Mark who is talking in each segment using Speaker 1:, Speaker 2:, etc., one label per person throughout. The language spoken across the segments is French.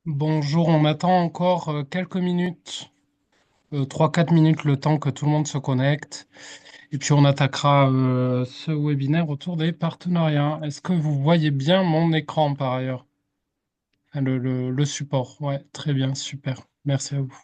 Speaker 1: Bonjour, on attend encore quelques minutes, 3-4 minutes le temps que tout le monde se connecte. Et puis on attaquera ce webinaire autour des partenariats. Est-ce que vous voyez bien mon écran par ailleurs? Enfin, le support. Ouais, très bien, super. Merci à vous.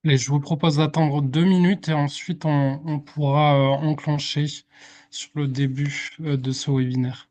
Speaker 1: Et je vous propose d'attendre 2 minutes et ensuite on pourra enclencher sur le début de ce webinaire.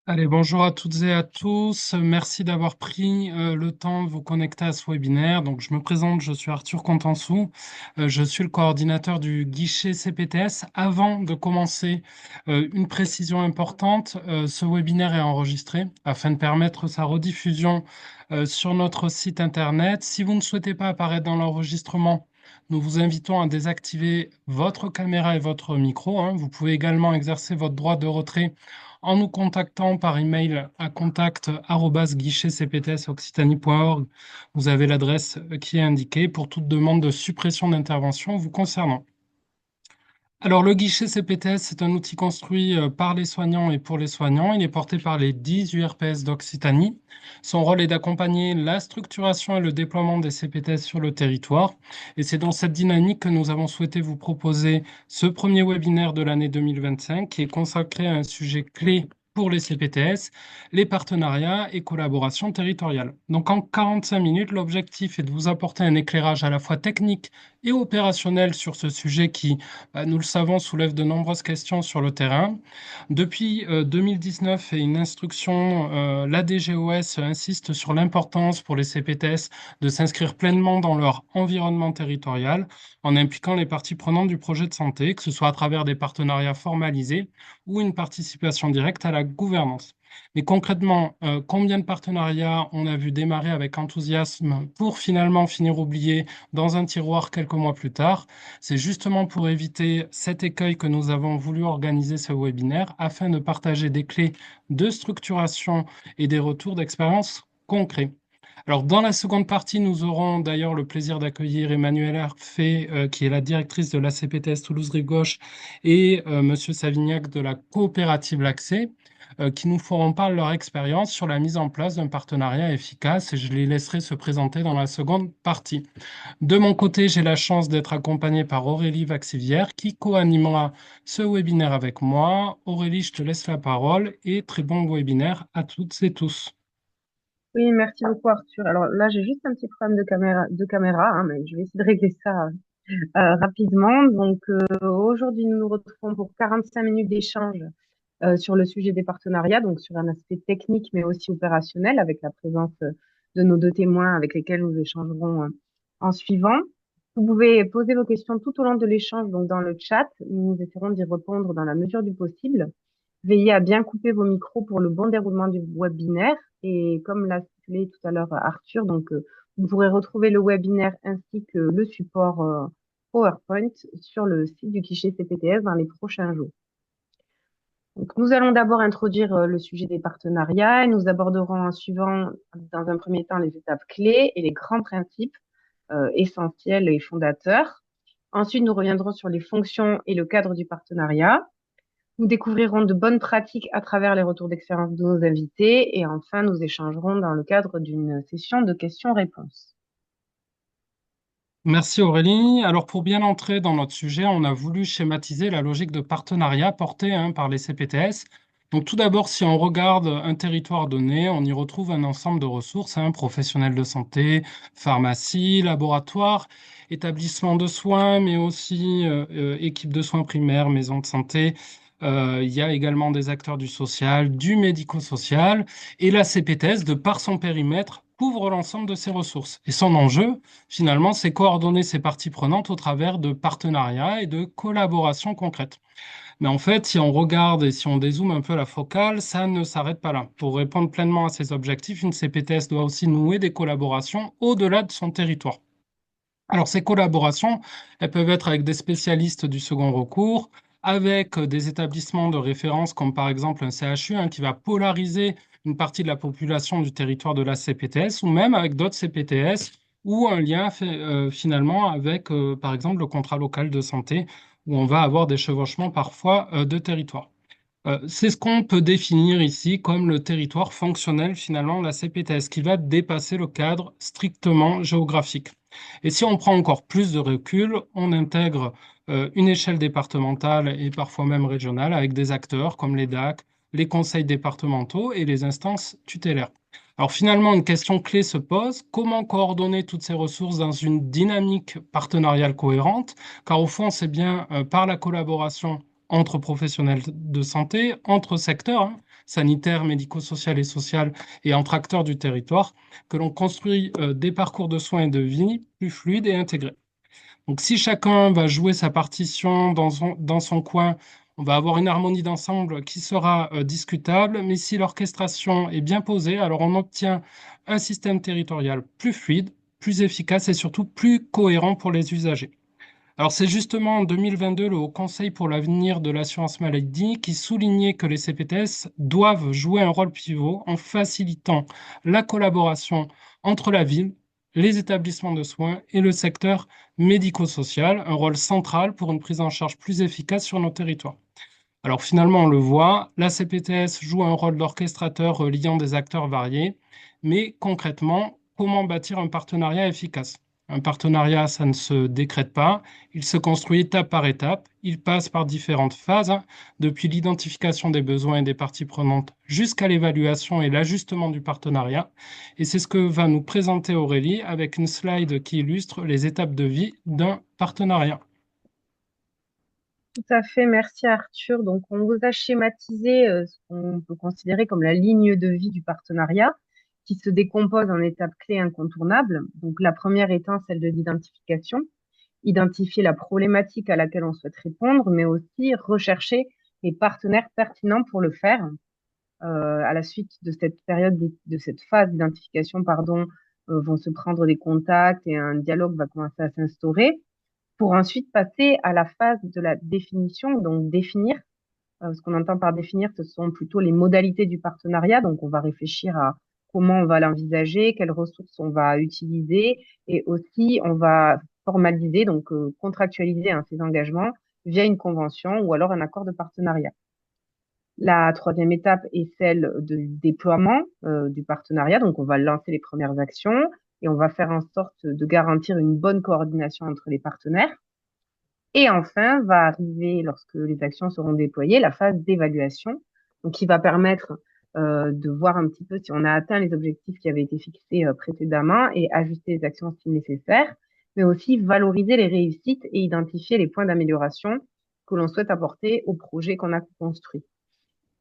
Speaker 1: Allez, bonjour à toutes et à tous. Merci d'avoir pris le temps de vous connecter à ce webinaire. Donc, je me présente, je suis Arthur Contansou. Je suis le coordinateur du guichet CPTS. Avant de commencer, une précision importante, ce webinaire est enregistré afin de permettre sa rediffusion sur notre site internet. Si vous ne souhaitez pas apparaître dans l'enregistrement, nous vous invitons à désactiver votre caméra et votre micro, hein. Vous pouvez également exercer votre droit de retrait en nous contactant par email à contact@guichetcptsoccitanie.org. Vous avez l'adresse qui est indiquée pour toute demande de suppression d'intervention vous concernant. Alors, le guichet CPTS, c'est un outil construit par les soignants et pour les soignants. Il est porté par les 10 URPS d'Occitanie. Son rôle est d'accompagner la structuration et le déploiement des CPTS sur le territoire. Et c'est dans cette dynamique que nous avons souhaité vous proposer ce premier webinaire de l'année 2025 qui est consacré à un sujet clé pour les CPTS, les partenariats et collaborations territoriales. Donc en 45 minutes, l'objectif est de vous apporter un éclairage à la fois technique et opérationnel sur ce sujet qui, nous le savons, soulève de nombreuses questions sur le terrain. Depuis 2019 et une instruction, l'ADGOS insiste sur l'importance pour les CPTS de s'inscrire pleinement dans leur environnement territorial en impliquant les parties prenantes du projet de santé, que ce soit à travers des partenariats formalisés ou une participation directe à la gouvernance. Mais concrètement, combien de partenariats on a vu démarrer avec enthousiasme pour finalement finir oubliés dans un tiroir quelques mois plus tard? C'est justement pour éviter cet écueil que nous avons voulu organiser ce webinaire afin de partager des clés de structuration et des retours d'expérience concrets. Alors, dans la seconde partie, nous aurons d'ailleurs le plaisir d'accueillir Emmanuelle Herfé, qui est la directrice de la CPTS Toulouse-Rive Gauche, et Monsieur Savignac de la coopérative L'Accès, qui nous feront part de leur expérience sur la mise en place d'un partenariat efficace, et je les laisserai se présenter dans la seconde partie. De mon côté, j'ai la chance d'être accompagné par Aurélie Vaxivière, qui co-animera ce webinaire avec moi. Aurélie, je te laisse la parole et très bon webinaire à toutes et tous.
Speaker 2: Oui, merci beaucoup Arthur. Alors là, j'ai juste un petit problème de caméra, hein, mais je vais essayer de régler ça rapidement. Donc aujourd'hui, nous nous retrouvons pour 45 minutes d'échange sur le sujet des partenariats, donc sur un aspect technique mais aussi opérationnel, avec la présence de nos deux témoins avec lesquels nous échangerons en suivant. Vous pouvez poser vos questions tout au long de l'échange, donc dans le chat. Nous essaierons d'y répondre dans la mesure du possible. Veillez à bien couper vos micros pour le bon déroulement du webinaire. Et comme l'a stipulé tout à l'heure Arthur, donc vous pourrez retrouver le webinaire ainsi que le support PowerPoint sur le site du guichet CPTS dans les prochains jours. Donc, nous allons d'abord introduire le sujet des partenariats et nous aborderons en suivant, dans un premier temps, les étapes clés et les grands principes essentiels et fondateurs. Ensuite, nous reviendrons sur les fonctions et le cadre du partenariat. Nous découvrirons de bonnes pratiques à travers les retours d'expérience de nos invités et enfin, nous échangerons dans le cadre d'une session de questions-réponses.
Speaker 1: Merci Aurélie. Alors pour bien entrer dans notre sujet, on a voulu schématiser la logique de partenariat portée par les CPTS. Donc tout d'abord, si on regarde un territoire donné, on y retrouve un ensemble de ressources, professionnels de santé, pharmacie, laboratoire, établissements de soins, mais aussi équipes de soins primaires, maisons de santé. Il y a également des acteurs du social, du médico-social, et la CPTS, de par son périmètre, couvre l'ensemble de ces ressources. Et son enjeu, finalement, c'est coordonner ces parties prenantes au travers de partenariats et de collaborations concrètes. Mais en fait, si on regarde et si on dézoome un peu la focale, ça ne s'arrête pas là. Pour répondre pleinement à ces objectifs, une CPTS doit aussi nouer des collaborations au-delà de son territoire. Alors, ces collaborations, elles peuvent être avec des spécialistes du second recours, avec des établissements de référence comme par exemple un CHU qui va polariser une partie de la population du territoire de la CPTS, ou même avec d'autres CPTS, ou un lien finalement avec par exemple le contrat local de santé, où on va avoir des chevauchements parfois de territoire. C'est ce qu'on peut définir ici comme le territoire fonctionnel finalement de la CPTS, qui va dépasser le cadre strictement géographique. Et si on prend encore plus de recul, on intègre une échelle départementale et parfois même régionale avec des acteurs comme les DAC, les conseils départementaux et les instances tutélaires. Alors finalement, une question clé se pose, comment coordonner toutes ces ressources dans une dynamique partenariale cohérente? Car au fond, c'est bien par la collaboration entre professionnels de santé, entre secteurs sanitaires, médico-social et social, et entre acteurs du territoire, que l'on construit des parcours de soins et de vie plus fluides et intégrés. Donc si chacun va jouer sa partition dans son coin, on va avoir une harmonie d'ensemble qui sera discutable, mais si l'orchestration est bien posée, alors on obtient un système territorial plus fluide, plus efficace et surtout plus cohérent pour les usagers. Alors c'est justement en 2022 le Haut Conseil pour l'avenir de l'assurance maladie qui soulignait que les CPTS doivent jouer un rôle pivot en facilitant la collaboration entre la ville, les établissements de soins et le secteur médico-social, un rôle central pour une prise en charge plus efficace sur nos territoires. Alors finalement, on le voit, la CPTS joue un rôle d'orchestrateur liant des acteurs variés, mais concrètement, comment bâtir un partenariat efficace? Un partenariat, ça ne se décrète pas, il se construit étape par étape, il passe par différentes phases, depuis l'identification des besoins et des parties prenantes jusqu'à l'évaluation et l'ajustement du partenariat. Et c'est ce que va nous présenter Aurélie avec une slide qui illustre les étapes de vie d'un partenariat.
Speaker 2: Tout à fait, merci Arthur. Donc, on vous a schématisé ce qu'on peut considérer comme la ligne de vie du partenariat, qui se décompose en étapes clés incontournables. Donc, la première étant celle de l'identification, identifier la problématique à laquelle on souhaite répondre, mais aussi rechercher les partenaires pertinents pour le faire. À la suite de cette période, de cette phase d'identification, pardon, vont se prendre des contacts et un dialogue va commencer à s'instaurer pour ensuite passer à la phase de la définition, donc définir. Ce qu'on entend par définir, ce sont plutôt les modalités du partenariat. Donc, on va réfléchir à comment on va l'envisager, quelles ressources on va utiliser, et aussi on va formaliser, donc contractualiser ces engagements via une convention ou alors un accord de partenariat. La troisième étape est celle du déploiement du partenariat. Donc, on va lancer les premières actions et on va faire en sorte de garantir une bonne coordination entre les partenaires. Et enfin, va arriver, lorsque les actions seront déployées, la phase d'évaluation, donc qui va permettre de voir un petit peu si on a atteint les objectifs qui avaient été fixés précédemment et ajuster les actions si nécessaire, mais aussi valoriser les réussites et identifier les points d'amélioration que l'on souhaite apporter au projet qu'on a construit.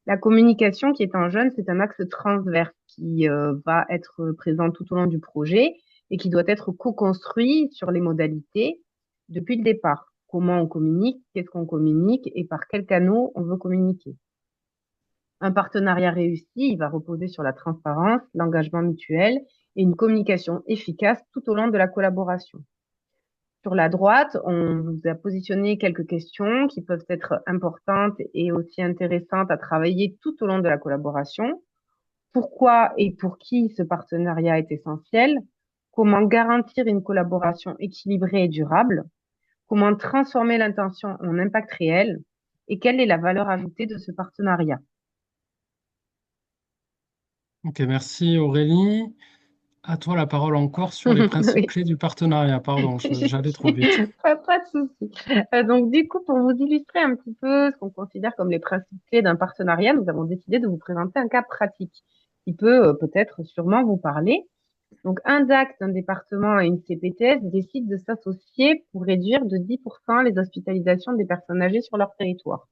Speaker 2: La communication qui est en jeune, c'est un axe transverse qui va être présent tout au long du projet et qui doit être co-construit sur les modalités depuis le départ. Comment on communique, qu'est-ce qu'on communique et par quels canaux on veut communiquer. Un partenariat réussi, il va reposer sur la transparence, l'engagement mutuel et une communication efficace tout au long de la collaboration. Sur la droite, on vous a positionné quelques questions qui peuvent être importantes et aussi intéressantes à travailler tout au long de la collaboration. Pourquoi et pour qui ce partenariat est essentiel? Comment garantir une collaboration équilibrée et durable? Comment transformer l'intention en impact réel? Et quelle est la valeur ajoutée de ce partenariat?
Speaker 1: Ok, merci Aurélie. À toi la parole encore sur les principes
Speaker 2: Oui.
Speaker 1: clés du partenariat. Pardon, j'allais trop vite.
Speaker 2: Pas de souci. Donc, du coup, pour vous illustrer un petit peu ce qu'on considère comme les principes clés d'un partenariat, nous avons décidé de vous présenter un cas pratique qui peut peut-être sûrement vous parler. Donc, un DAC d'un département et une CPTS décident de s'associer pour réduire de 10% les hospitalisations des personnes âgées sur leur territoire.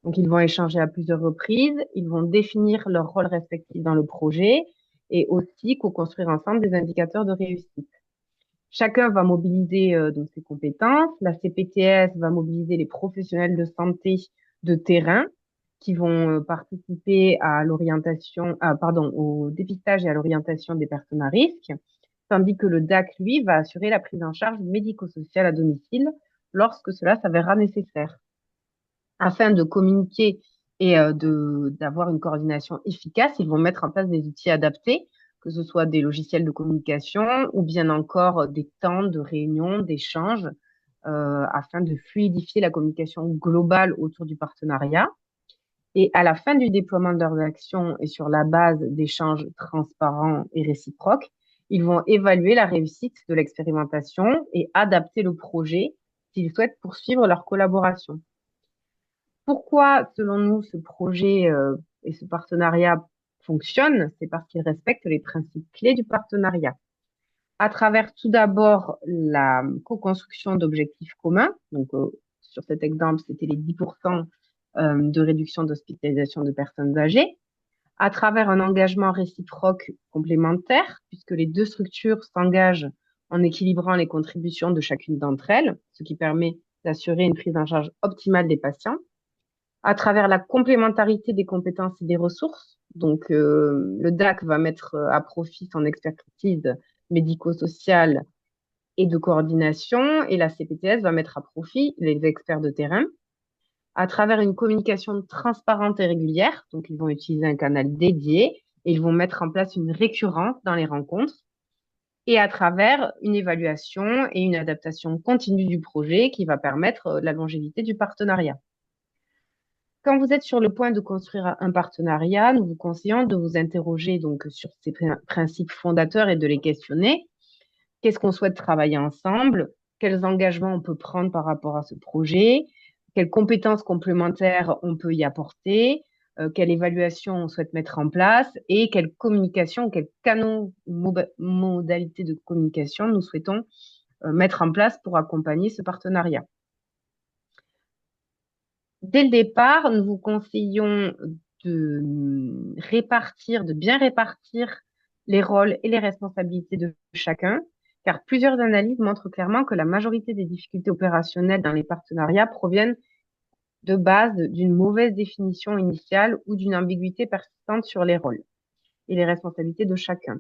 Speaker 2: Donc, ils vont échanger à plusieurs reprises, ils vont définir leurs rôles respectifs dans le projet et aussi co-construire ensemble des indicateurs de réussite. Chacun va mobiliser donc ses compétences. La CPTS va mobiliser les professionnels de santé de terrain qui vont participer à l'orientation, pardon, au dépistage et à l'orientation des personnes à risque, tandis que le DAC, lui, va assurer la prise en charge médico-sociale à domicile lorsque cela s'avérera nécessaire. Afin de communiquer et d'avoir une coordination efficace, ils vont mettre en place des outils adaptés, que ce soit des logiciels de communication ou bien encore des temps de réunion, d'échange, afin de fluidifier la communication globale autour du partenariat. Et à la fin du déploiement de leurs actions et sur la base d'échanges transparents et réciproques, ils vont évaluer la réussite de l'expérimentation et adapter le projet s'ils souhaitent poursuivre leur collaboration. Pourquoi, selon nous, ce projet et ce partenariat fonctionnent? C'est parce qu'ils respectent les principes clés du partenariat. À travers tout d'abord la co-construction d'objectifs communs. Donc, sur cet exemple, c'était les 10% de réduction d'hospitalisation de personnes âgées. À travers un engagement réciproque complémentaire, puisque les deux structures s'engagent en équilibrant les contributions de chacune d'entre elles, ce qui permet d'assurer une prise en charge optimale des patients à travers la complémentarité des compétences et des ressources. Donc, le DAC va mettre à profit son expertise médico-sociale et de coordination, et la CPTS va mettre à profit les experts de terrain. À travers une communication transparente et régulière, donc ils vont utiliser un canal dédié et ils vont mettre en place une récurrence dans les rencontres. Et à travers une évaluation et une adaptation continue du projet qui va permettre la longévité du partenariat. Quand vous êtes sur le point de construire un partenariat, nous vous conseillons de vous interroger donc sur ces principes fondateurs et de les questionner. Qu'est-ce qu'on souhaite travailler ensemble? Quels engagements on peut prendre par rapport à ce projet? Quelles compétences complémentaires on peut y apporter? Quelle évaluation on souhaite mettre en place? Et quelle communication, quels canaux, modalités de communication nous souhaitons mettre en place pour accompagner ce partenariat? Dès le départ, nous vous conseillons de bien répartir les rôles et les responsabilités de chacun, car plusieurs analyses montrent clairement que la majorité des difficultés opérationnelles dans les partenariats proviennent de base d'une mauvaise définition initiale ou d'une ambiguïté persistante sur les rôles et les responsabilités de chacun.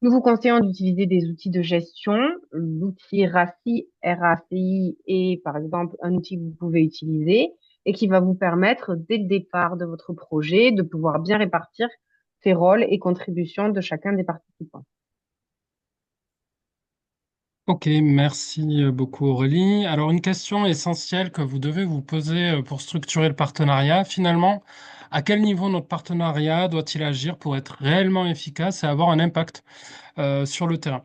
Speaker 2: Nous vous conseillons d'utiliser des outils de gestion. L'outil RACI, RACI est par exemple un outil que vous pouvez utiliser et qui va vous permettre dès le départ de votre projet de pouvoir bien répartir ces rôles et contributions de chacun des participants.
Speaker 1: Ok, merci beaucoup Aurélie. Alors une question essentielle que vous devez vous poser pour structurer le partenariat, finalement, à quel niveau notre partenariat doit-il agir pour être réellement efficace et avoir un impact sur le terrain?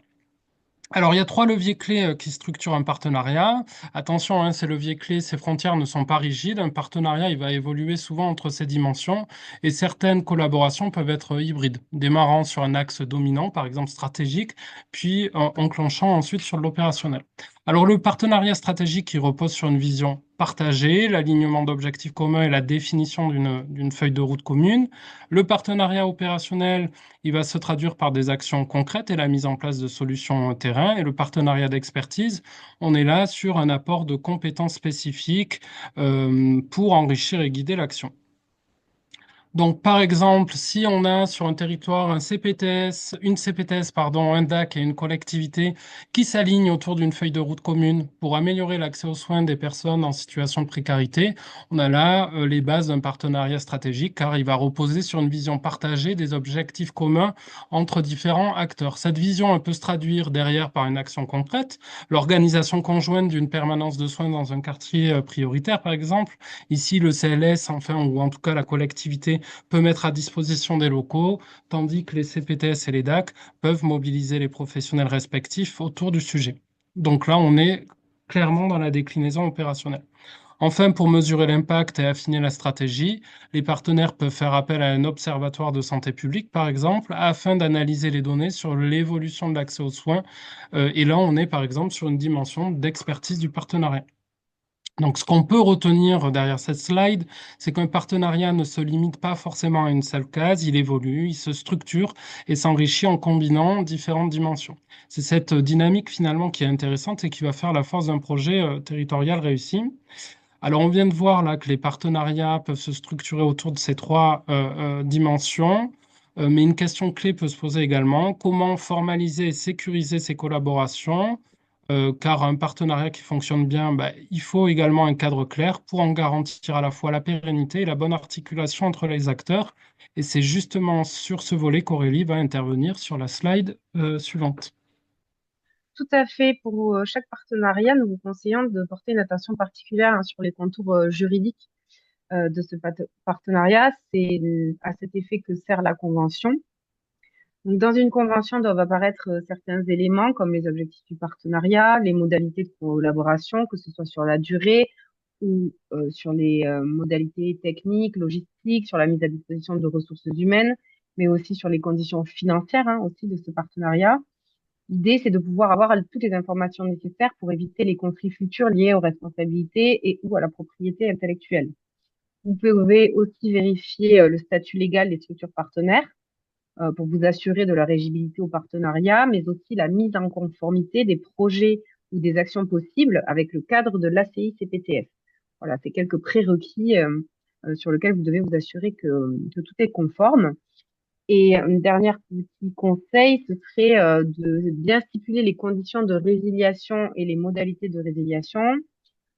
Speaker 1: Alors, il y a trois leviers clés qui structurent un partenariat. Attention, hein, ces leviers clés, ces frontières ne sont pas rigides. Un partenariat, il va évoluer souvent entre ces dimensions et certaines collaborations peuvent être hybrides, démarrant sur un axe dominant, par exemple stratégique, puis enclenchant ensuite sur l'opérationnel. Alors, le partenariat stratégique, il repose sur une vision partagée, l'alignement d'objectifs communs et la définition d'une feuille de route commune. Le partenariat opérationnel, il va se traduire par des actions concrètes et la mise en place de solutions terrain. Et le partenariat d'expertise, on est là sur un apport de compétences spécifiques pour enrichir et guider l'action. Donc, par exemple, si on a sur un territoire un CPTS, une CPTS, pardon, un DAC et une collectivité qui s'alignent autour d'une feuille de route commune pour améliorer l'accès aux soins des personnes en situation de précarité, on a là les bases d'un partenariat stratégique car il va reposer sur une vision partagée des objectifs communs entre différents acteurs. Cette vision, elle peut se traduire derrière par une action concrète, l'organisation conjointe d'une permanence de soins dans un quartier prioritaire, par exemple. Ici, le CLS, enfin, ou en tout cas la collectivité peut mettre à disposition des locaux, tandis que les CPTS et les DAC peuvent mobiliser les professionnels respectifs autour du sujet. Donc là, on est clairement dans la déclinaison opérationnelle. Enfin, pour mesurer l'impact et affiner la stratégie, les partenaires peuvent faire appel à un observatoire de santé publique, par exemple, afin d'analyser les données sur l'évolution de l'accès aux soins. Et là, on est, par exemple, sur une dimension d'expertise du partenariat. Donc, ce qu'on peut retenir derrière cette slide, c'est qu'un partenariat ne se limite pas forcément à une seule case, il évolue, il se structure et s'enrichit en combinant différentes dimensions. C'est cette dynamique finalement qui est intéressante et qui va faire la force d'un projet territorial réussi. Alors, on vient de voir là que les partenariats peuvent se structurer autour de ces trois dimensions. Mais une question clé peut se poser également, comment formaliser et sécuriser ces collaborations? Car un partenariat qui fonctionne bien, bah, il faut également un cadre clair pour en garantir à la fois la pérennité et la bonne articulation entre les acteurs. Et c'est justement sur ce volet qu'Aurélie va intervenir sur la slide suivante.
Speaker 2: Tout à fait. Pour chaque partenariat, nous vous conseillons de porter une attention particulière sur les contours juridiques de ce partenariat. C'est à cet effet que sert la convention. Donc, dans une convention doivent apparaître certains éléments comme les objectifs du partenariat, les modalités de collaboration, que ce soit sur la durée ou sur les modalités techniques, logistiques, sur la mise à disposition de ressources humaines, mais aussi sur les conditions financières aussi de ce partenariat. L'idée, c'est de pouvoir avoir toutes les informations nécessaires pour éviter les conflits futurs liés aux responsabilités et ou à la propriété intellectuelle. Vous pouvez aussi vérifier le statut légal des structures partenaires pour vous assurer de leur éligibilité au partenariat, mais aussi la mise en conformité des projets ou des actions possibles avec le cadre de l'ACI-CPTF. Voilà, c'est quelques prérequis sur lesquels vous devez vous assurer que tout est conforme. Et un dernier petit conseil, ce serait de bien stipuler les conditions de résiliation et les modalités de résiliation.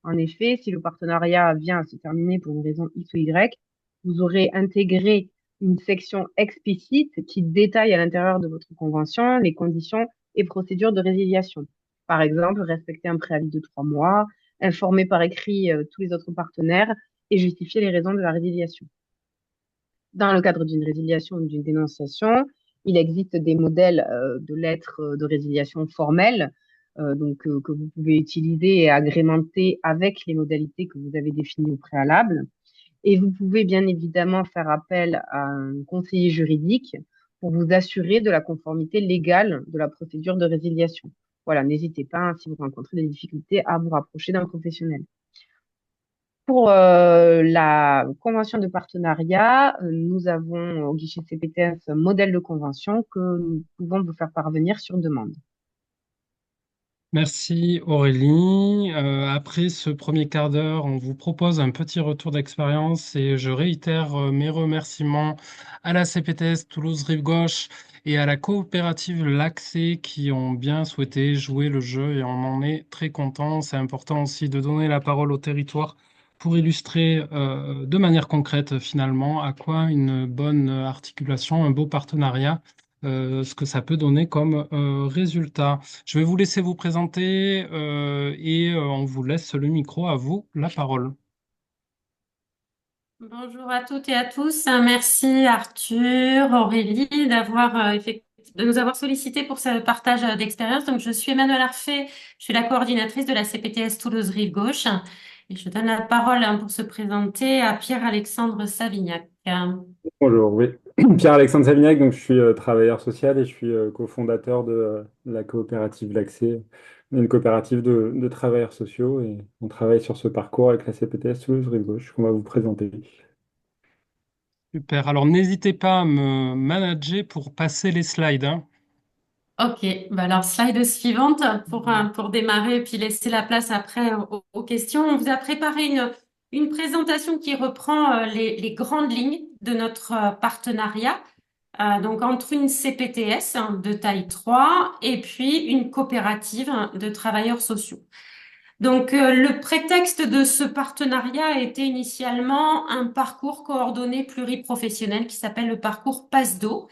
Speaker 2: En effet, si le partenariat vient à se terminer pour une raison X ou Y, vous aurez intégré une section explicite qui détaille à l'intérieur de votre convention les conditions et procédures de résiliation. Par exemple, respecter un préavis de 3 mois, informer par écrit tous les autres partenaires et justifier les raisons de la résiliation. Dans le cadre d'une résiliation ou d'une dénonciation, il existe des modèles de lettres de résiliation formelles que vous pouvez utiliser et agrémenter avec les modalités que vous avez définies au préalable. Et vous pouvez bien évidemment faire appel à un conseiller juridique pour vous assurer de la conformité légale de la procédure de résiliation. Voilà, n'hésitez pas, si vous rencontrez des difficultés, à vous rapprocher d'un professionnel. Pour la convention de partenariat, nous avons au guichet CPTS un modèle de convention que nous pouvons vous faire parvenir sur demande.
Speaker 1: Merci Aurélie. Après ce premier quart d'heure, on vous propose un petit retour d'expérience et je réitère mes remerciements à la CPTS Toulouse Rive Gauche et à la coopérative L'Accès qui ont bien souhaité jouer le jeu et on en est très content. C'est important aussi de donner la parole au territoire pour illustrer de manière concrète finalement à quoi une bonne articulation, un beau partenariat, ce que ça peut donner comme résultat. Je vais vous laisser vous présenter et on vous laisse le micro, à vous la parole.
Speaker 3: Bonjour à toutes et à tous. Merci Arthur, Aurélie de nous avoir sollicité pour ce partage d'expérience. Donc, je suis Emmanuelle Arfait, je suis la coordinatrice de la CPTS Toulouse Rive Gauche et je donne la parole pour se présenter à Pierre-Alexandre Savignac.
Speaker 4: Bonjour, oui. Pierre-Alexandre Savignac, donc je suis travailleur social et je suis cofondateur de la coopérative L'Accès, une coopérative de travailleurs sociaux et on travaille sur ce parcours avec la CPTS Toulouse Rive Gauche qu'on va vous présenter.
Speaker 1: Super. Alors n'hésitez pas à me manager pour passer les slides, hein.
Speaker 3: Ok, bah alors slide suivante pour démarrer et puis laisser la place après aux questions. On vous a préparé une présentation qui reprend les grandes lignes de notre partenariat, donc entre une CPTS de taille 3 et puis une coopérative de travailleurs sociaux. Donc le prétexte de ce partenariat était initialement un parcours coordonné pluriprofessionnel qui s'appelle le parcours PASDO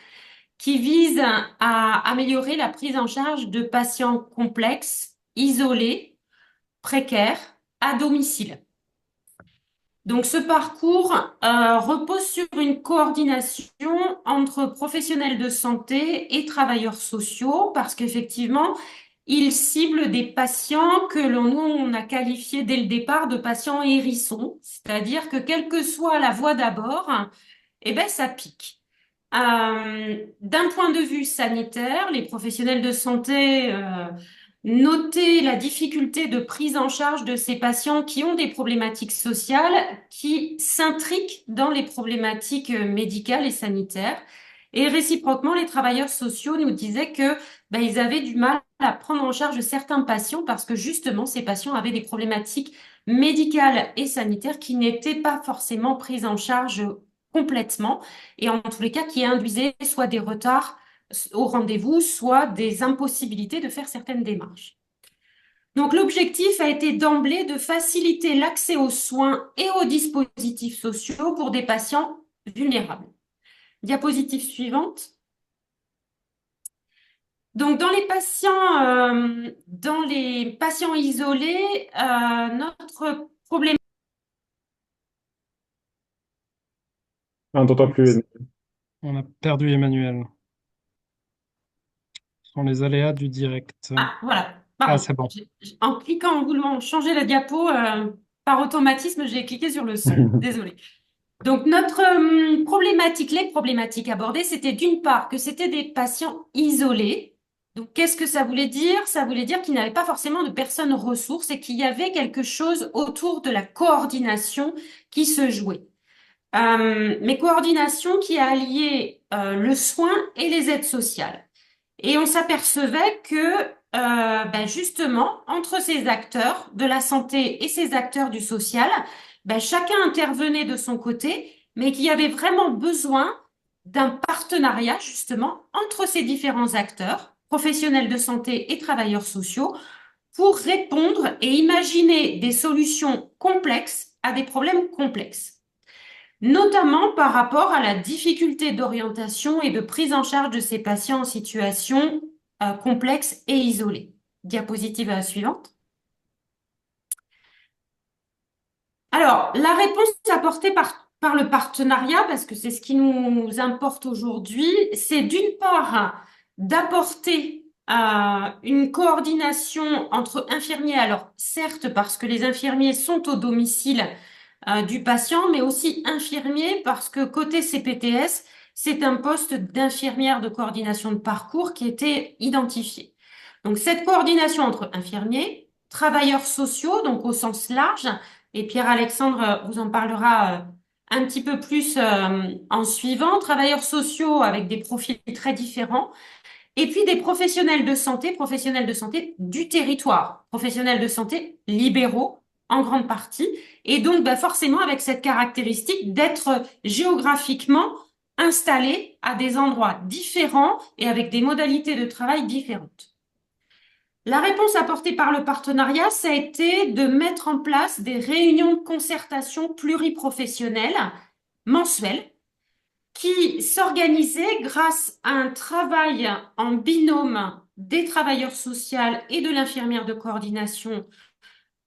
Speaker 3: qui vise à améliorer la prise en charge de patients complexes, isolés, précaires, à domicile. Donc, ce parcours repose sur une coordination entre professionnels de santé et travailleurs sociaux parce qu'effectivement, il cible des patients que on a qualifiés dès le départ de patients hérissons, c'est-à-dire que quelle que soit la voie d'abord, eh ben, ça pique. D'un point de vue sanitaire, les professionnels de santé notaient la difficulté de prise en charge de ces patients qui ont des problématiques sociales, qui s'intriquent dans les problématiques médicales et sanitaires. Et réciproquement, les travailleurs sociaux nous disaient que ben, ils avaient du mal à prendre en charge certains patients parce que justement, ces patients avaient des problématiques médicales et sanitaires qui n'étaient pas forcément prises en charge complètement et en tous les cas qui induisait soit des retards au rendez-vous, soit des impossibilités de faire certaines démarches. Donc l'objectif a été d'emblée de faciliter l'accès aux soins et aux dispositifs sociaux pour des patients vulnérables. Diapositive suivante. Donc dans les patients isolés, notre problème.
Speaker 4: On t'entend plus.
Speaker 1: On a perdu Emmanuel. Ce sont les aléas du direct.
Speaker 3: Ah, voilà.
Speaker 1: Ah,
Speaker 3: Pardon.
Speaker 1: c'est bon.
Speaker 3: En cliquant, en voulant changer la diapo, par automatisme, j'ai cliqué sur le son. Désolée. Donc, notre les problématiques abordées, c'était d'une part que c'était des patients isolés. Donc, qu'est-ce que ça voulait dire? Ça voulait dire qu'ils n'avaient pas forcément de personnes ressources et qu'il y avait quelque chose autour de la coordination qui se jouait. Mais coordination qui alliait le soin et les aides sociales. Et on s'apercevait que ben justement, entre ces acteurs de la santé et ces acteurs du social, ben chacun intervenait de son côté, mais qu'il y avait vraiment besoin d'un partenariat justement entre ces différents acteurs, professionnels de santé et travailleurs sociaux, pour répondre et imaginer des solutions complexes à des problèmes complexes, notamment par rapport à la difficulté d'orientation et de prise en charge de ces patients en situation complexe et isolée. Diapositive suivante. Alors, la réponse apportée par le partenariat, parce que c'est ce qui nous importe aujourd'hui, c'est d'une part d'apporter une coordination entre infirmiers, alors certes parce que les infirmiers sont au domicile du patient, mais aussi infirmiers parce que côté CPTS, c'est un poste d'infirmière de coordination de parcours qui était identifié. Donc cette coordination entre infirmiers, travailleurs sociaux, donc au sens large, et Pierre-Alexandre vous en parlera un petit peu plus en suivant, travailleurs sociaux avec des profils très différents, et puis des professionnels de santé du territoire, professionnels de santé libéraux en grande partie, et donc bah, forcément avec cette caractéristique d'être géographiquement installés à des endroits différents et avec des modalités de travail différentes. La réponse apportée par le partenariat, ça a été de mettre en place des réunions de concertation pluriprofessionnelles mensuelles qui s'organisaient grâce à un travail en binôme des travailleurs sociaux et de l'infirmière de coordination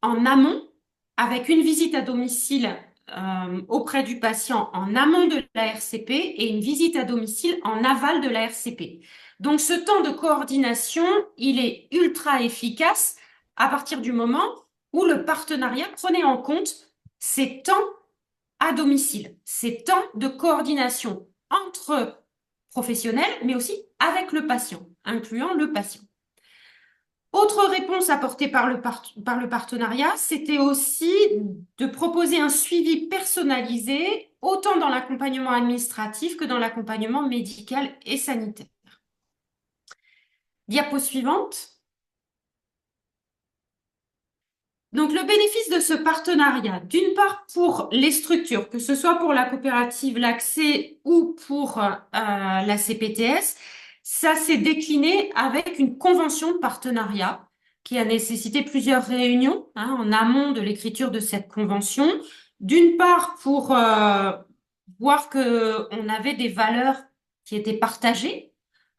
Speaker 3: en amont, avec une visite à domicile auprès du patient en amont de la RCP et une visite à domicile en aval de la RCP. Donc ce temps de coordination, il est ultra efficace à partir du moment où le partenariat prenait en compte ces temps à domicile, ces temps de coordination entre professionnels, mais aussi avec le patient, incluant le patient. Autre réponse apportée par le partenariat, c'était aussi de proposer un suivi personnalisé, autant dans l'accompagnement administratif que dans l'accompagnement médical et sanitaire. Diapo suivante. Donc, le bénéfice de ce partenariat, d'une part pour les structures, que ce soit pour la coopérative L'Accès ou pour la CPTS, ça s'est décliné avec une convention de partenariat qui a nécessité plusieurs réunions en amont de l'écriture de cette convention. D'une part pour voir qu'on avait des valeurs qui étaient partagées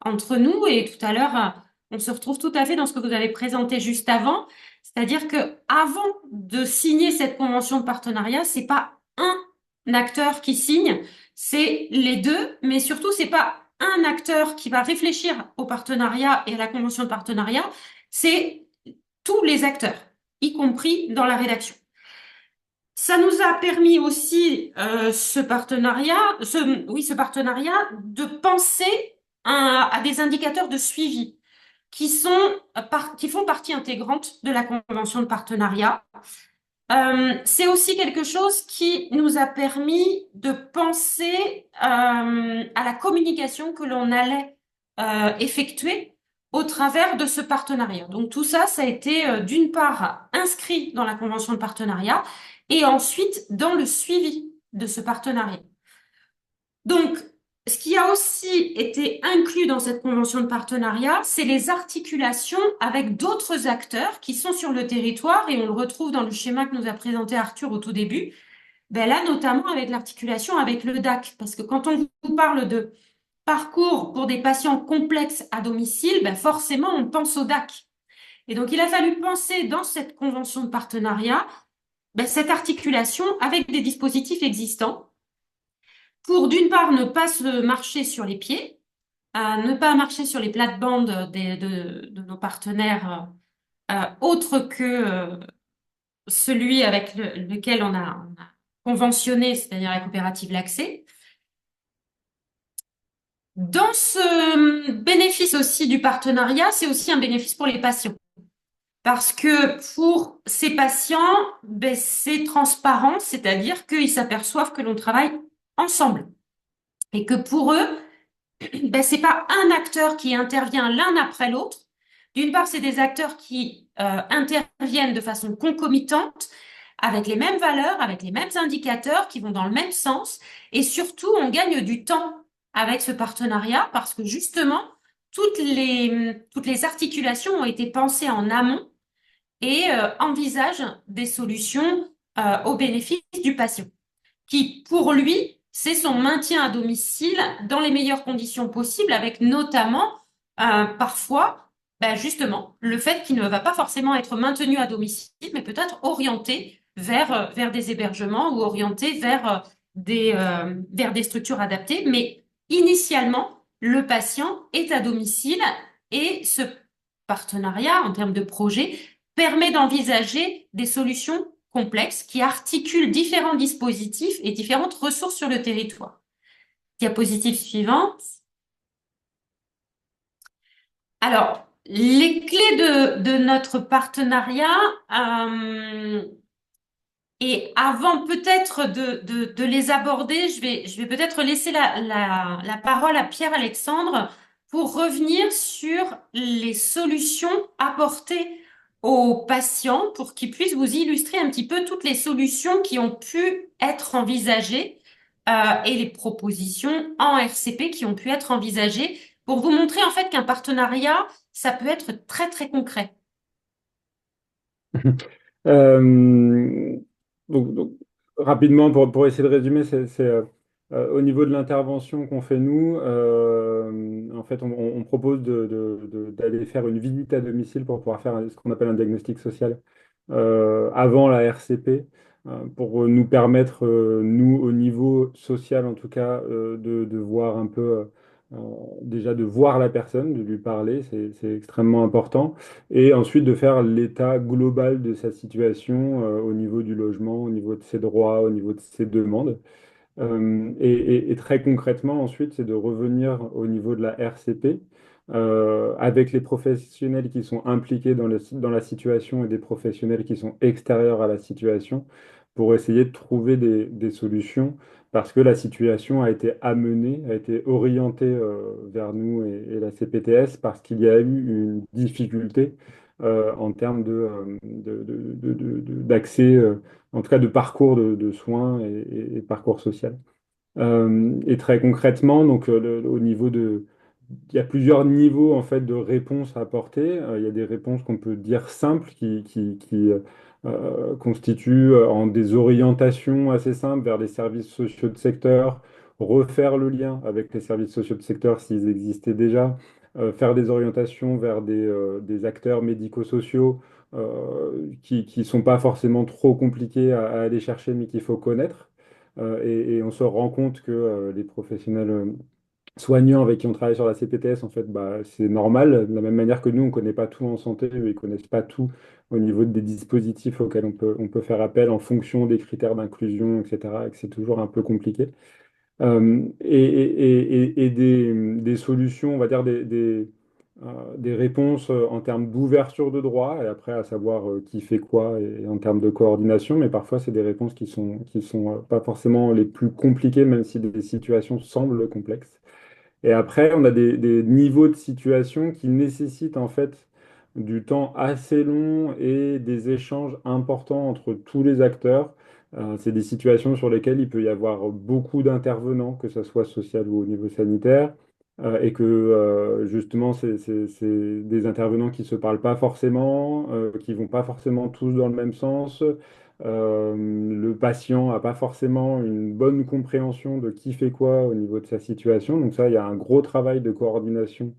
Speaker 3: entre nous, et tout à l'heure, on se retrouve tout à fait dans ce que vous avez présenté juste avant. C'est-à-dire que avant de signer cette convention de partenariat, c'est pas un acteur qui signe, c'est les deux, mais surtout c'est pas un acteur qui va réfléchir au partenariat et à la convention de partenariat, c'est tous les acteurs, y compris dans la rédaction. Ça nous a permis aussi ce partenariat, de penser à des indicateurs de suivi qui font partie intégrante de la convention de partenariat. C'est aussi quelque chose qui nous a permis de penser à la communication que l'on allait effectuer au travers de ce partenariat. Donc tout ça, ça a été d'une part inscrit dans la convention de partenariat et ensuite dans le suivi de ce partenariat. Donc, ce qui a aussi été inclus dans cette convention de partenariat, c'est les articulations avec d'autres acteurs qui sont sur le territoire, et on le retrouve dans le schéma que nous a présenté Arthur au tout début. Ben là, notamment avec l'articulation avec le DAC, parce que quand on vous parle de parcours pour des patients complexes à domicile, ben forcément, on pense au DAC. Et donc, il a fallu penser dans cette convention de partenariat cette articulation avec des dispositifs existants pour, d'une part, ne pas se marcher sur les pieds, ne pas marcher sur les plates-bandes de nos partenaires autres que celui avec lequel on a conventionné, c'est-à-dire la coopérative L'Accès. Dans ce bénéfice aussi du partenariat, c'est aussi un bénéfice pour les patients. Parce que pour ces patients, c'est transparent, c'est-à-dire qu'ils s'aperçoivent que l'on travaille ensemble. Et que pour eux, c'est pas un acteur qui intervient l'un après l'autre. D'une part, c'est des acteurs qui interviennent de façon concomitante, avec les mêmes valeurs, avec les mêmes indicateurs, qui vont dans le même sens. Et surtout, on gagne du temps avec ce partenariat parce que justement, toutes les articulations ont été pensées en amont et envisagent des solutions au bénéfice du patient, qui, pour lui, c'est son maintien à domicile dans les meilleures conditions possibles, avec notamment parfois, justement, le fait qu'il ne va pas forcément être maintenu à domicile, mais peut-être orienté vers des hébergements ou orienté vers des structures adaptées. Mais initialement, le patient est à domicile et ce partenariat, en termes de projet, permet d'envisager des solutions complexes qui articulent différents dispositifs et différentes ressources sur le territoire. Diapositive suivante. Alors, les clés de notre partenariat, et avant peut-être de les aborder, je vais peut-être laisser la parole à Pierre-Alexandre pour revenir sur les solutions apportées aux patients pour qu'ils puissent vous illustrer un petit peu toutes les solutions qui ont pu être envisagées et les propositions en RCP qui ont pu être envisagées pour vous montrer en fait qu'un partenariat, ça peut être très très concret.
Speaker 4: Euh, donc, rapidement, pour essayer de résumer, au niveau de l'intervention qu'on fait nous, en fait, on propose d'aller faire une visite à domicile pour pouvoir faire ce qu'on appelle un diagnostic social avant la RCP, pour nous permettre, nous, au niveau social en tout cas, de voir un peu, euh, déjà de voir la personne, de lui parler, c'est extrêmement important et ensuite de faire l'état global de sa situation au niveau du logement, au niveau de ses droits, au niveau de ses demandes. Et très concrètement, ensuite, c'est de revenir au niveau de la RCP avec les professionnels qui sont impliqués dans la situation et des professionnels qui sont extérieurs à la situation pour essayer de trouver des solutions parce que la situation a été amenée, a été orientée vers nous et la CPTS parce qu'il y a eu une difficulté en termes d'accès, en tout cas de parcours de soins et parcours social. Et très concrètement, donc au niveau il y a plusieurs niveaux en fait de réponses à apporter. Il y a des réponses qu'on peut dire simples qui constituent en des orientations assez simples vers les services sociaux de secteur, refaire le lien avec les services sociaux de secteur s'ils existaient déjà, faire des orientations vers des acteurs médico-sociaux qui sont pas forcément trop compliqués à aller chercher mais qu'il faut connaître. Et on se rend compte que les professionnels soignants avec qui on travaille sur la CPTS, en fait, bah, c'est normal. De la même manière que nous, on ne connaît pas tout en santé, eux, ils ne connaissent pas tout au niveau des dispositifs auxquels on peut faire appel en fonction des critères d'inclusion, etc., et que c'est toujours un peu compliqué. Et des solutions, on va dire des réponses en termes d'ouverture de droit, et après à savoir qui fait quoi et en termes de coordination, mais parfois c'est des réponses qui sont pas forcément les plus compliquées, même si des situations semblent complexes. Et après, on a des niveaux de situation qui nécessitent en fait du temps assez long et des échanges importants entre tous les acteurs. C'est des situations sur lesquelles il peut y avoir beaucoup d'intervenants, que ce soit social ou au niveau sanitaire, et que justement, c'est des intervenants qui ne se parlent pas forcément, qui vont pas forcément tous dans le même sens. Le patient n'a pas forcément une bonne compréhension de qui fait quoi au niveau de sa situation. Donc ça, il y a un gros travail de coordination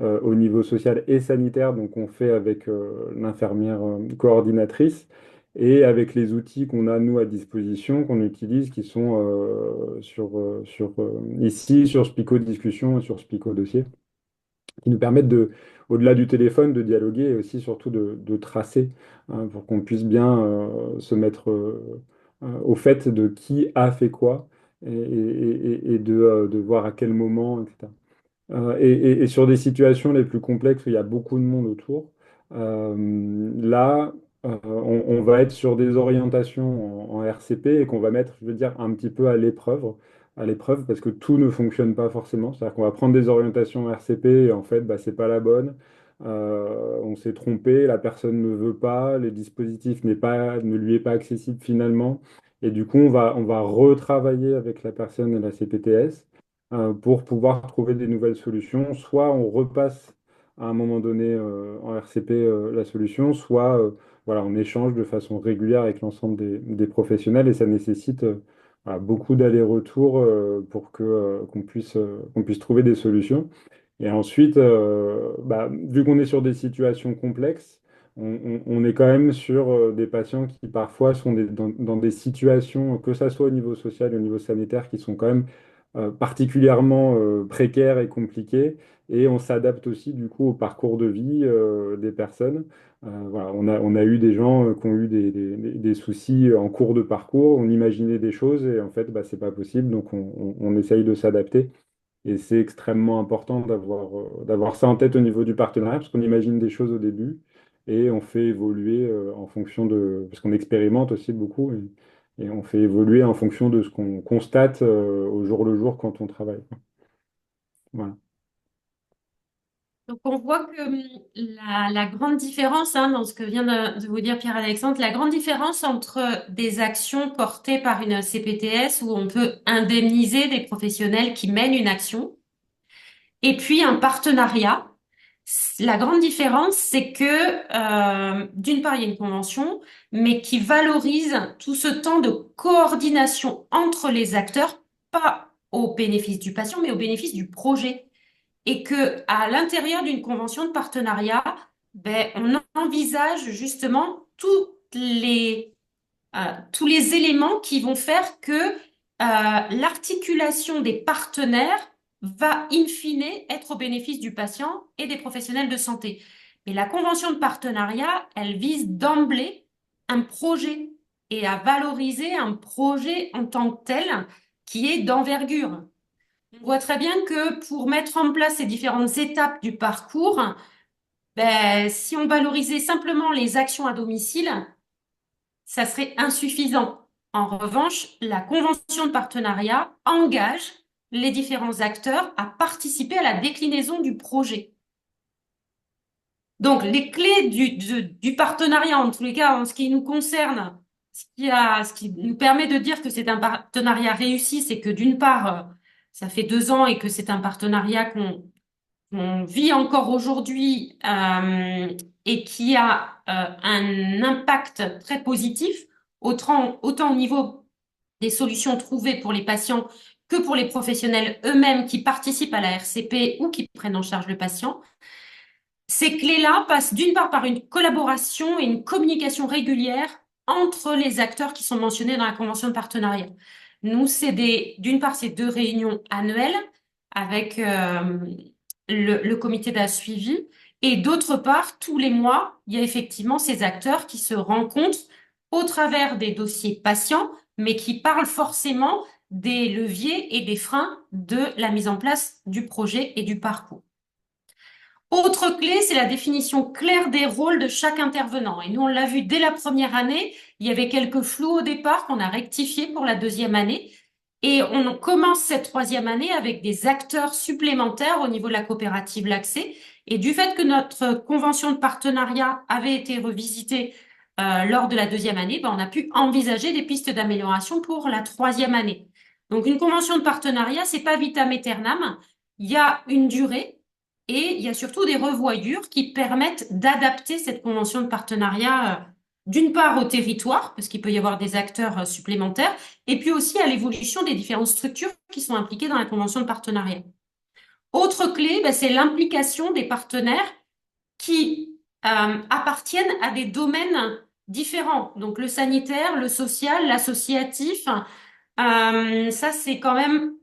Speaker 4: au niveau social et sanitaire, donc on fait avec l'infirmière coordinatrice et avec les outils qu'on a, nous, à disposition, qu'on utilise, qui sont ici, sur Spico Discussion et sur Spico Dossier qui nous permettent au-delà du téléphone, de dialoguer et aussi surtout de tracer hein, pour qu'on puisse bien se mettre au fait de qui a fait quoi et de voir à quel moment, etc. Et sur des situations les plus complexes où il y a beaucoup de monde autour, là, on va être sur des orientations en RCP et qu'on va mettre, je veux dire, un petit peu à l'épreuve parce que tout ne fonctionne pas forcément. C'est-à-dire qu'on va prendre des orientations en RCP et en fait, bah, c'est pas la bonne. On s'est trompé, la personne ne veut pas, le dispositif ne lui est pas accessible finalement. Et du coup, on va retravailler avec la personne et la CPTS pour pouvoir trouver des nouvelles solutions. Soit on repasse à un moment donné en RCP la solution, soit voilà, on échange de façon régulière avec l'ensemble des professionnels et ça nécessite voilà, beaucoup d'allers-retours pour qu'on puisse trouver des solutions. Et ensuite, bah, vu qu'on est sur des situations complexes, on est quand même sur des patients qui parfois sont dans des situations, que ça soit au niveau social et au niveau sanitaire, qui sont quand même particulièrement précaires et compliquées. Et on s'adapte aussi du coup au parcours de vie des personnes. Voilà, on a eu des gens qui ont eu des soucis en cours de parcours, on imaginait des choses et en fait, bah, c'est pas possible, donc on essaye de s'adapter. Et c'est extrêmement important d'avoir ça en tête au niveau du partenariat, parce qu'on imagine des choses au début et on fait évoluer en fonction de... Parce qu'on expérimente aussi beaucoup et on fait évoluer en fonction de ce qu'on constate au jour le jour quand on travaille. Voilà.
Speaker 3: Donc, on voit que la grande différence, hein, dans ce que vient de vous dire Pierre-Alexandre, la grande différence entre des actions portées par une CPTS où on peut indemniser des professionnels qui mènent une action et puis un partenariat, La grande différence, c'est que d'une part, il y a une convention, mais qui valorise tout ce temps de coordination entre les acteurs, pas au bénéfice du patient, mais au bénéfice du projet. Et que à l'intérieur d'une convention de partenariat, ben, on envisage justement tous les éléments qui vont faire que l'articulation des partenaires va in fine être au bénéfice du patient et des professionnels de santé. Mais la convention de partenariat, elle vise d'emblée un projet et à valoriser un projet en tant que tel qui est d'envergure. On voit très bien que pour mettre en place ces différentes étapes du parcours, ben, si on valorisait simplement les actions à domicile, ça serait insuffisant. En revanche, la convention de partenariat engage les différents acteurs à participer à la déclinaison du projet. Donc, les clés du partenariat, en tous les cas, en ce qui nous concerne, ce qui nous permet de dire que c'est un partenariat réussi, c'est que d'une part, ça fait 2 ans et que c'est un partenariat qu'on vit encore aujourd'hui et qui a un impact très positif, autant au niveau des solutions trouvées pour les patients que pour les professionnels eux-mêmes qui participent à la RCP ou qui prennent en charge le patient. Ces clés-là passent d'une part par une collaboration et une communication régulière entre les acteurs qui sont mentionnés dans la convention de partenariat. Nous, d'une part, c'est 2 réunions annuelles avec le comité de suivi. Et d'autre part, tous les mois, il y a effectivement ces acteurs qui se rencontrent au travers des dossiers patients, mais qui parlent forcément des leviers et des freins de la mise en place du projet et du parcours. Autre clé, c'est la définition claire des rôles de chaque intervenant. Et nous, on l'a vu dès la première année, il y avait quelques flous au départ qu'on a rectifié pour la 2e année. Et on commence cette 3e année avec des acteurs supplémentaires au niveau de la coopérative L'Accès. Et du fait que notre convention de partenariat avait été revisitée lors de la 2e année, ben, on a pu envisager des pistes d'amélioration pour la 3e année. Donc une convention de partenariat, c'est pas vitam aeternam. Il y a une durée et il y a surtout des revoyures qui permettent d'adapter cette convention de partenariat d'une part au territoire, parce qu'il peut y avoir des acteurs supplémentaires, et puis aussi à l'évolution des différentes structures qui sont impliquées dans la convention de partenariat. Autre clé, ben, c'est l'implication des partenaires qui appartiennent à des domaines différents. Donc le sanitaire, le social, l'associatif, ça c'est quand même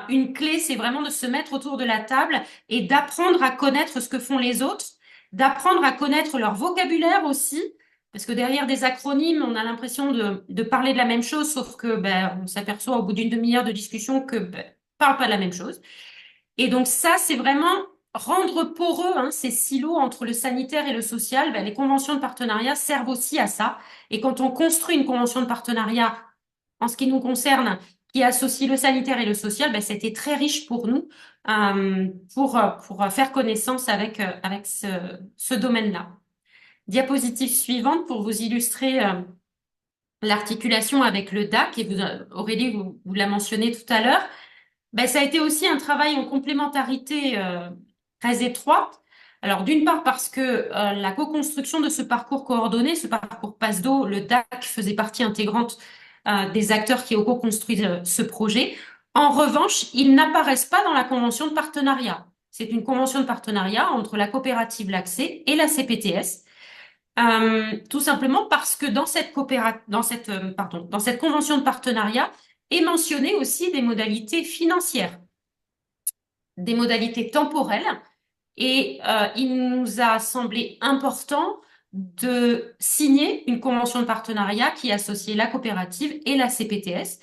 Speaker 3: une clé, c'est vraiment de se mettre autour de la table et d'apprendre à connaître ce que font les autres, d'apprendre à connaître leur vocabulaire aussi, parce que derrière des acronymes, on a l'impression de parler de la même chose, sauf que ben, on s'aperçoit au bout d'une demi-heure de discussion que ben, on parle pas de la même chose. Et donc ça, c'est vraiment rendre poreux ces silos entre le sanitaire et le social. Ben, les conventions de partenariat servent aussi à ça. Et quand on construit une convention de partenariat, en ce qui nous concerne, qui associe le sanitaire et le social, ben, c'était très riche pour nous pour faire connaissance avec ce domaine-là. Diapositive suivante pour vous illustrer l'articulation avec le DAC, et Aurélie, vous l'a mentionné tout à l'heure. Ben, ça a été aussi un travail en complémentarité très étroite. Alors, d'une part, parce que la co-construction de ce parcours coordonné, ce parcours PASDO, le DAC faisait partie intégrante des acteurs qui ont co-construit ce projet. En revanche, ils n'apparaissent pas dans la convention de partenariat. C'est une convention de partenariat entre la coopérative L'Accès et la CPTS. Tout simplement parce que dans cette convention de partenariat est mentionné aussi des modalités financières, des modalités temporelles, et il nous a semblé important de signer une convention de partenariat qui associait la coopérative et la CPTS,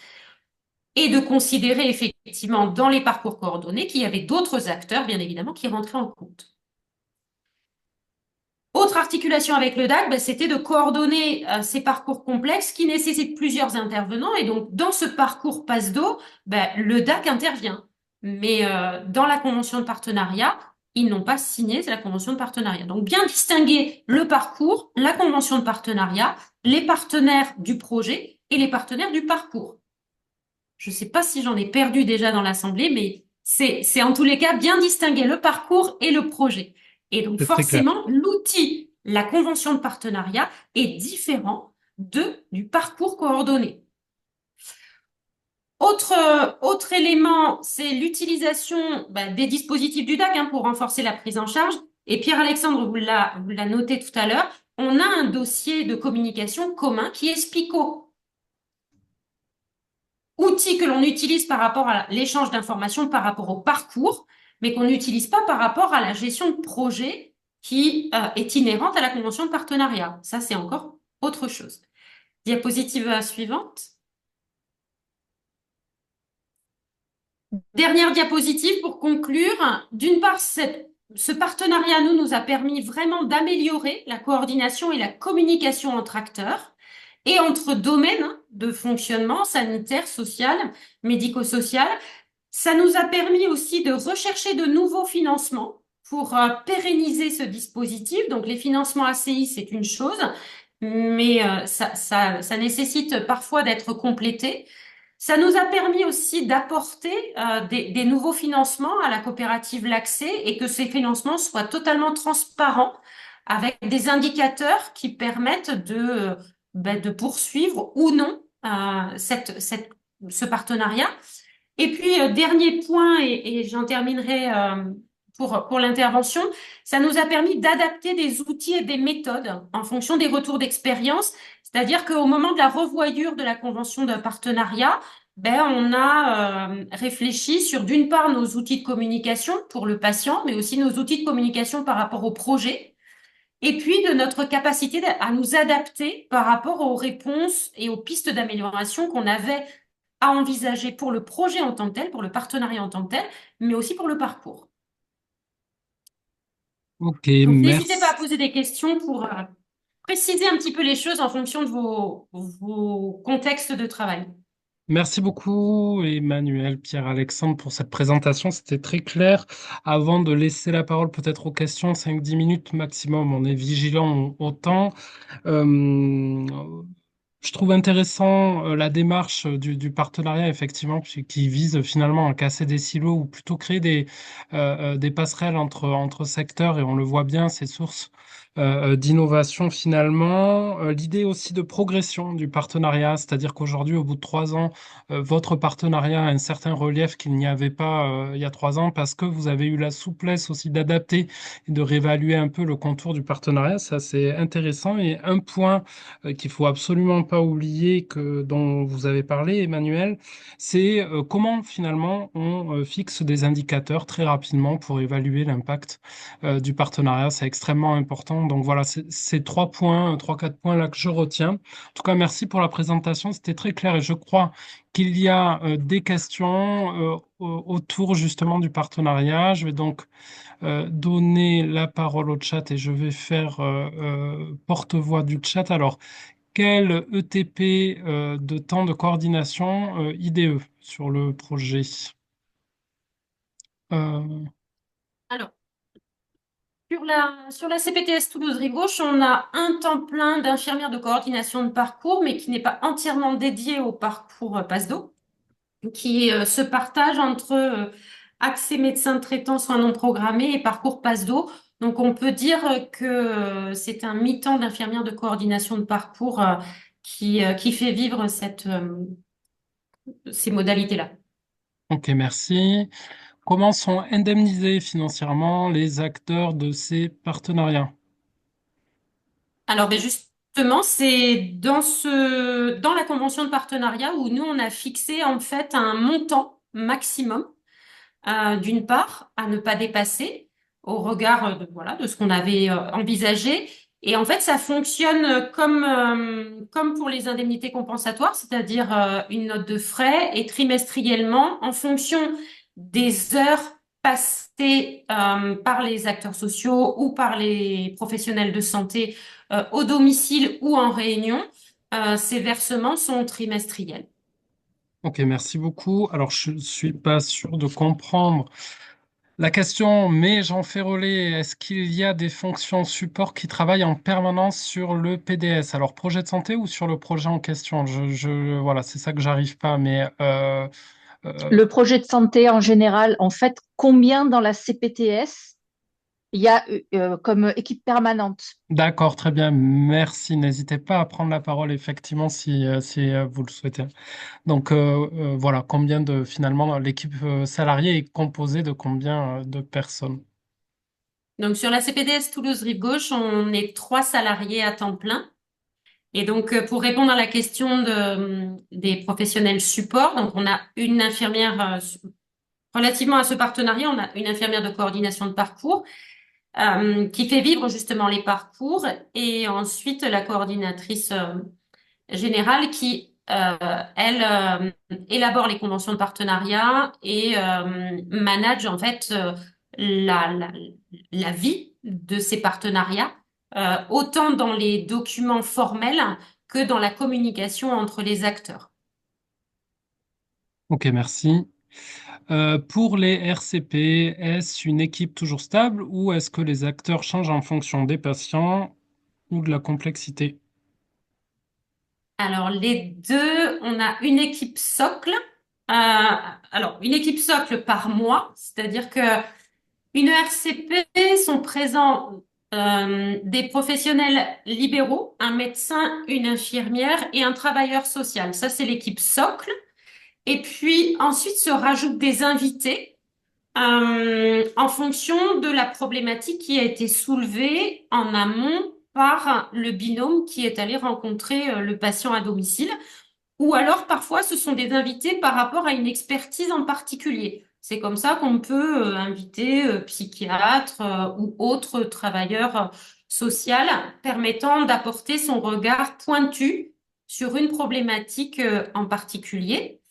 Speaker 3: et de considérer effectivement dans les parcours coordonnés qu'il y avait d'autres acteurs, bien évidemment, qui rentraient en compte. Autre articulation avec le DAC, ben, c'était de coordonner ces parcours complexes qui nécessitent plusieurs intervenants. Et donc, dans ce parcours PASDO, ben, le DAC intervient. Mais dans la convention de partenariat, ils n'ont pas signé la convention de partenariat. Donc, bien distinguer le parcours, la convention de partenariat, les partenaires du projet et les partenaires du parcours. Je ne sais pas si j'en ai perdu déjà dans l'assemblée, mais c'est en tous les cas bien distinguer le parcours et le projet. Et donc
Speaker 1: C'est très clair.
Speaker 3: forcément, l'outil, la convention de partenariat est différent du parcours coordonné. Autre élément, c'est l'utilisation des dispositifs du DAC pour renforcer la prise en charge. Et Pierre-Alexandre vous l'a noté tout à l'heure, on a un dossier de communication commun qui est SPICO, outil que l'on utilise par rapport à l'échange d'informations par rapport au parcours, mais qu'on n'utilise pas par rapport à la gestion de projet qui est inhérente à la convention de partenariat. Ça, c'est encore autre chose. Diapositive suivante. Dernière diapositive pour conclure. D'une part, ce partenariat nous a permis vraiment d'améliorer la coordination et la communication entre acteurs et entre domaines de fonctionnement sanitaire, social, médico-social. Ça nous a permis aussi de rechercher de nouveaux financements pour pérenniser ce dispositif. Donc, les financements ACI, c'est une chose, mais ça nécessite parfois d'être complété. Ça nous a permis aussi d'apporter des nouveaux financements à la coopérative L'Accès et que ces financements soient totalement transparents avec des indicateurs qui permettent de poursuivre ou non ce partenariat. Et puis, dernier point, et j'en terminerai pour l'intervention, ça nous a permis d'adapter des outils et des méthodes en fonction des retours d'expérience. C'est-à-dire qu'au moment de la revoyure de la convention de partenariat, on a réfléchi sur d'une part nos outils de communication pour le patient, mais aussi nos outils de communication par rapport au projet, et puis de notre capacité à nous adapter par rapport aux réponses et aux pistes d'amélioration qu'on avait à envisager pour le projet en tant que tel, pour le partenariat en tant que tel, mais aussi pour le parcours.
Speaker 1: Ok,
Speaker 3: Donc, n'hésitez pas à
Speaker 1: merci.
Speaker 3: poser des questions pour préciser un petit peu les choses en fonction de vos contextes de travail.
Speaker 1: Merci beaucoup, Emmanuel, Pierre-Alexandre, pour cette présentation. C'était très clair. Avant de laisser la parole peut-être aux questions, 5-10 minutes maximum, on est vigilant au temps. Euh, je trouve intéressant la démarche du partenariat, effectivement, qui vise finalement à casser des silos ou plutôt créer des passerelles entre secteurs, et on le voit bien, ces sources d'innovation finalement. L'idée aussi de progression du partenariat, c'est-à-dire qu'aujourd'hui, au bout de 3 ans, votre partenariat a un certain relief qu'il n'y avait pas il y a 3 ans, parce que vous avez eu la souplesse aussi d'adapter et de réévaluer un peu le contour du partenariat. Ça, c'est intéressant. Et un point qu'il faut absolument pas oublier, dont vous avez parlé, Emmanuel, c'est comment finalement on fixe des indicateurs très rapidement pour évaluer l'impact du partenariat. C'est extrêmement important. Donc voilà, c'est ces 3 points, 3, 4 points là que je retiens. En tout cas, merci pour la présentation. C'était très clair, et je crois qu'il y a des questions autour justement du partenariat. Je vais donc donner la parole au chat, et je vais faire porte-voix du chat. Alors, quel ETP de temps de coordination IDE sur le projet? Euh,
Speaker 3: Alors, sur la CPTS Toulouse-Rive-Gauche, on a un temps plein d'infirmières de coordination de parcours, mais qui n'est pas entièrement dédié au parcours PASDO, qui se partage entre accès médecin traitant soins non programmés et parcours PASDO. Donc, on peut dire que c'est un mi-temps d'infirmière de coordination de parcours qui fait vivre ces modalités-là.
Speaker 1: ok, merci. Comment sont indemnisés financièrement les acteurs de ces partenariats?
Speaker 3: Alors, justement, c'est dans la convention de partenariat où nous, on a fixé en fait un montant maximum, d'une part, à ne pas dépasser au regard de ce qu'on avait envisagé. Et en fait, ça fonctionne comme pour les indemnités compensatoires, c'est-à-dire une note de frais et trimestriellement en fonction des heures passées par les acteurs sociaux ou par les professionnels de santé au domicile ou en réunion. Ces versements sont trimestriels.
Speaker 1: Ok, merci beaucoup. Alors, je ne suis pas sûr de comprendre la question, mais j'en fais relais. Est-ce qu'il y a des fonctions support qui travaillent en permanence sur le PDS? Alors, projet de santé ou sur le projet en question? Voilà, c'est ça que j'arrive pas, mais euh,
Speaker 5: Le projet de santé en général, en fait, combien dans la CPTS? Il y a comme équipe permanente.
Speaker 1: D'accord, très bien, merci. N'hésitez pas à prendre la parole effectivement si vous le souhaitez. Donc voilà, finalement l'équipe salariée est composée de combien de personnes?
Speaker 3: Donc, sur la CPTS Toulouse-Rive-Gauche, on est 3 salariés à temps plein. Et donc, pour répondre à la question des professionnels support, donc on a une infirmière, relativement à ce partenariat, on a une infirmière de coordination de parcours qui fait vivre justement les parcours et ensuite la coordinatrice générale qui, elle, élabore les conventions de partenariat et manage en fait la, la, la vie de ces partenariats, autant dans les documents formels que dans la communication entre les acteurs.
Speaker 1: Ok, merci. Pour les RCP, est-ce une équipe toujours stable ou est-ce que les acteurs changent en fonction des patients ou de la complexité?
Speaker 3: Alors, les deux, on a une équipe socle. Alors, une équipe socle par mois, c'est-à-dire que une RCP sont présents des professionnels libéraux, un médecin, une infirmière et un travailleur social. Ça, c'est l'équipe socle. Et puis ensuite se rajoutent des invités en fonction de la problématique qui a été soulevée en amont par le binôme qui est allé rencontrer le patient à domicile. Ou alors parfois ce sont des invités par rapport à une expertise en particulier. C'est comme ça qu'on peut inviter psychiatre ou autre travailleur social permettant d'apporter son regard pointu sur une problématique en particulier.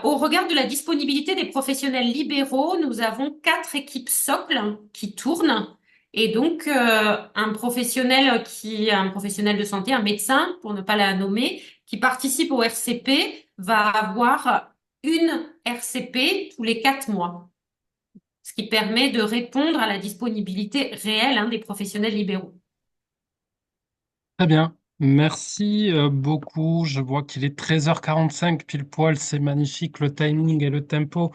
Speaker 3: Au regard de la disponibilité des professionnels libéraux, nous avons 4 équipes socles qui tournent. Et donc, un professionnel de santé, un médecin, pour ne pas la nommer, qui participe au RCP, va avoir une RCP tous les 4 mois, ce qui permet de répondre à la disponibilité réelle, hein, des professionnels libéraux.
Speaker 1: Très bien, merci beaucoup. Je vois qu'il est 13h45 pile poil, c'est magnifique, le timing et le tempo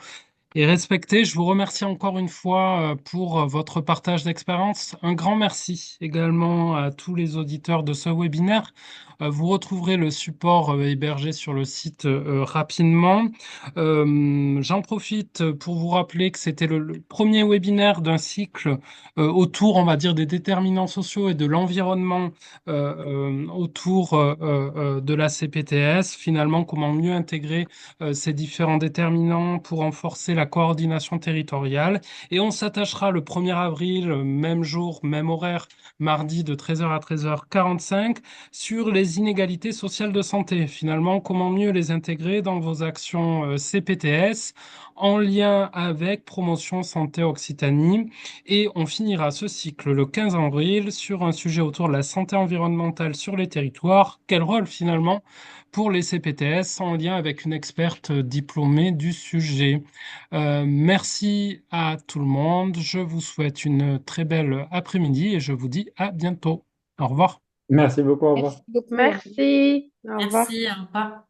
Speaker 1: et respecté. Je vous remercie encore une fois pour votre partage d'expérience. Un grand merci également à tous les auditeurs de ce webinaire. Vous retrouverez le support hébergé sur le site rapidement. J'en profite pour vous rappeler que c'était le premier webinaire d'un cycle autour, on va dire, des déterminants sociaux et de l'environnement autour de la CPTS. Finalement, comment mieux intégrer ces différents déterminants pour renforcer la coordination territoriale. Et on s'attachera le 1er avril, même jour, même horaire, mardi de 13h à 13h45, sur les inégalités sociales de santé. Finalement, comment mieux les intégrer dans vos actions CPTS en lien avec Promotion Santé Occitanie. Et on finira ce cycle le 15 avril sur un sujet autour de la santé environnementale sur les territoires. Quel rôle finalement pour les CPTS en lien avec une experte diplômée du sujet. Merci à tout le monde. Je vous souhaite une très belle après-midi et je vous dis à bientôt. Au revoir.
Speaker 4: Merci beaucoup, au revoir.
Speaker 5: Merci beaucoup.
Speaker 2: Merci. Au revoir.
Speaker 3: Merci, au revoir.